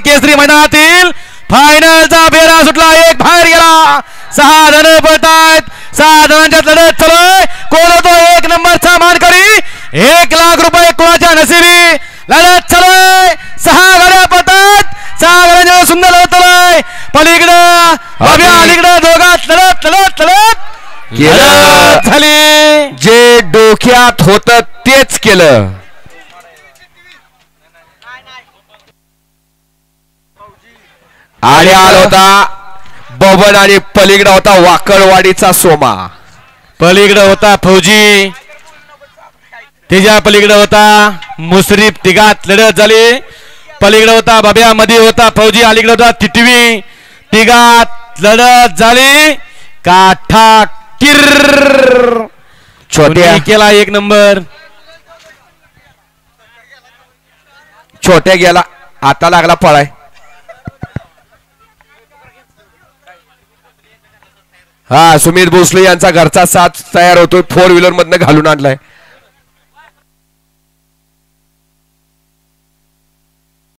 केसरी मैदानातील फायनलचा फेरा सुटला. एक बाहेर गेला. 6 जण पळतायत. 6 जणांच्या लढत चालू आहे. कोण होतो 1 नंबरचा मानकरी. 1 लाख रुपये कोणाच्या नशिबी. लढत चालू आहे. 6 गाड्या पळतात. 6 गाड्यांच्या सुंदर लढत चालू आहे. पलीकडं अलीकडं दोघात लढत लढत लढत झाली. जे डोक्यात होतं तेच केलं. आणि आला होता बबन आणि पलीकडे होता वाकळवाडीचा सोमा. पलीकडे होता फौजी. तिच्या पलीकडे होता मुश्रीफ. तिघात लढत झाली. पलीकडे होता बाब्या. मध्ये होता फौजी. अलीकडे होता टिटवी. तिघात लढत झाली. काठा किर छोट्या केला 1 नंबर. छोट्या गेला. आता लागला पळाय. हा सुमित भोसले यांचा घरचा साथ तयार होतोय. 4 व्हीलर मधनं घालून आणलाय.